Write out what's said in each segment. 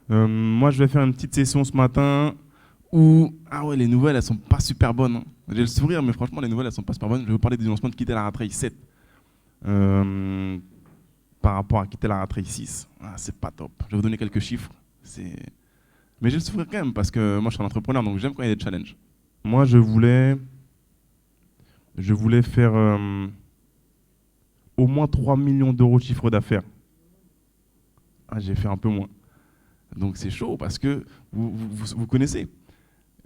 Moi, je vais faire une petite session ce matin où, ah ouais, les nouvelles, elles sont pas super bonnes, hein. J'ai le sourire, mais franchement, les nouvelles, elles sont pas super bonnes. Je vais vous parler du lancement de Quitter la Rat Race 7. Euh, Par rapport à Quitter la Rat Race 6. Ah, c'est pas top. Je vais vous donner quelques chiffres. C'est... Mais j'ai le sourire quand même parce que moi, je suis un entrepreneur, donc j'aime quand il y a des challenges. Moi, je voulais faire au moins 3 millions d'euros de chiffre d'affaires. Ah, j'ai fait un peu moins. Donc c'est chaud parce que vous connaissez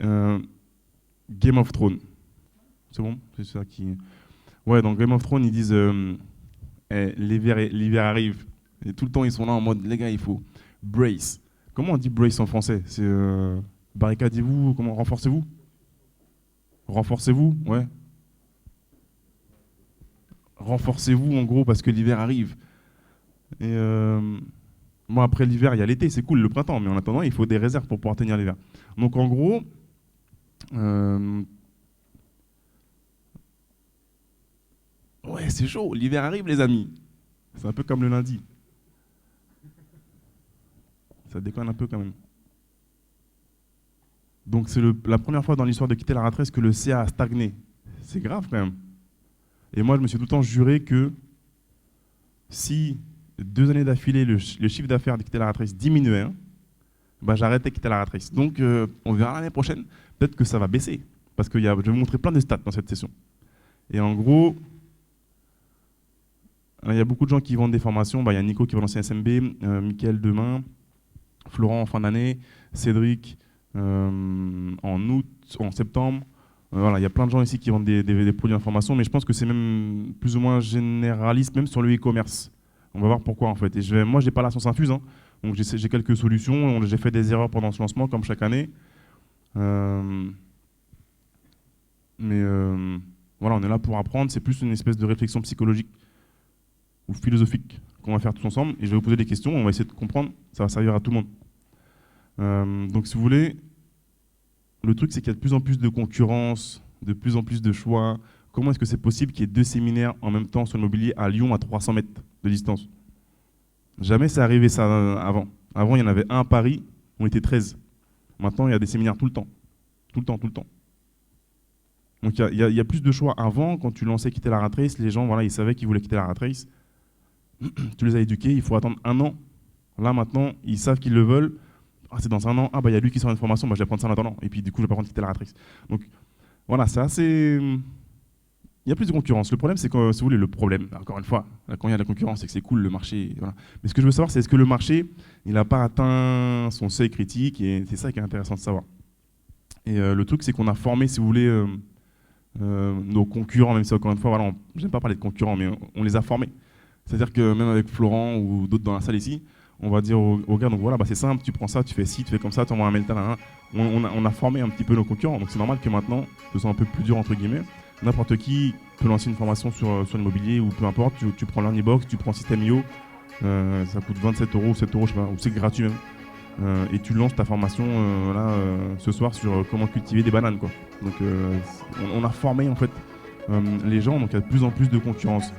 euh, Game of Thrones. C'est bon? C'est ça qui. Ouais, dans Game of Thrones, ils disent l'hiver arrive. Et tout le temps, ils sont là en mode les gars, il faut brace. Comment on dit brace en français? C'est barricadez-vous, comment renforcez-vous? Renforcez-vous, ouais. Renforcez-vous en gros parce que l'hiver arrive. Et bon, après l'hiver, il y a l'été, c'est cool, le printemps, mais en attendant, il faut des réserves pour pouvoir tenir l'hiver. Donc en gros, euh, ouais, c'est chaud, l'hiver arrive, les amis. C'est un peu comme le lundi. Ça déconne un peu quand même. Donc c'est la première fois dans l'histoire de Quitter la Rat Race que le CA a stagné. C'est grave quand même. Et moi, je me suis tout le temps juré que si 2 années d'affilée, le chiffre d'affaires de Quitter la Rat Race diminuait, hein, bah, j'arrêtais Quitter la Rat Race. Donc on verra l'année prochaine. Peut-être que ça va baisser. Parce que je vais vous montrer plein de stats dans cette session. Et en gros, il y a beaucoup de gens qui vendent des formations. Bah, il y a Nico qui va lancer SMB, Mickaël demain, Florent en fin d'année, Cédric en août, en septembre. Voilà, il y a plein de gens ici qui vendent des produits d'information, mais je pense que c'est même plus ou moins généraliste, même sur le e-commerce. On va voir pourquoi en fait. Et moi, je n'ai pas la science infuse, hein. Donc j'ai quelques solutions. J'ai fait des erreurs pendant ce lancement, comme chaque année. Euh, mais voilà, on est là pour apprendre. C'est plus une espèce de réflexion psychologique ou philosophique qu'on va faire tous ensemble. Et je vais vous poser des questions, on va essayer de comprendre. Ça va servir à tout le monde. Donc si vous voulez, le truc c'est qu'il y a de plus en plus de concurrence, de plus en plus de choix. Comment est-ce que c'est possible qu'il y ait 2 séminaires en même temps sur le mobilier à Lyon à 300 mètres de distance? Jamais c'est arrivé ça avant. Avant, il y en avait un à Paris, on était 13. Maintenant, il y a des séminaires tout le temps. Tout le temps, tout le temps. Donc il y a plus de choix. Avant, quand tu lançais quitter la rat race, les gens, voilà, ils savaient qu'ils voulaient quitter la rat race. Tu les as éduqués, il faut attendre un an. Là, maintenant, ils savent qu'ils le veulent. Ah, c'est dans un an. Ah, bah, il y a lui qui sort une formation, bah, je vais prendre ça en attendant. Et puis, du coup, je vais pas prendre quitter la rat race. Donc, voilà, c'est assez. Il y a plus de concurrence. Le problème, c'est que, si vous voulez, le problème, encore une fois, quand il y a de la concurrence, c'est que c'est cool, le marché. Voilà. Mais ce que je veux savoir, c'est est-ce que le marché, il n'a pas atteint son seuil critique? Et c'est ça qui est intéressant de savoir. Et le truc, c'est qu'on a formé, si vous voulez, nos concurrents, même si encore une fois, voilà, j'aime pas parler de concurrents, mais on les a formés. C'est-à-dire que même avec Florent ou d'autres dans la salle ici, on va dire aux gars, donc voilà, bah c'est simple, tu prends ça, tu fais ci, tu fais comme ça, tu envoies un mail, on a formé un petit peu nos concurrents, donc c'est normal que maintenant, ce soit un peu plus dur, entre guillemets. N'importe qui peut lancer une formation sur l'immobilier ou peu importe, tu prends l'Earnybox, tu prends System.io, ça coûte 27 euros, 7 euros, je sais pas, ou c'est gratuit même. Et tu lances ta formation ce soir sur comment cultiver des bananes, quoi. Donc on a formé en fait les gens, donc il y a de plus en plus de concurrence.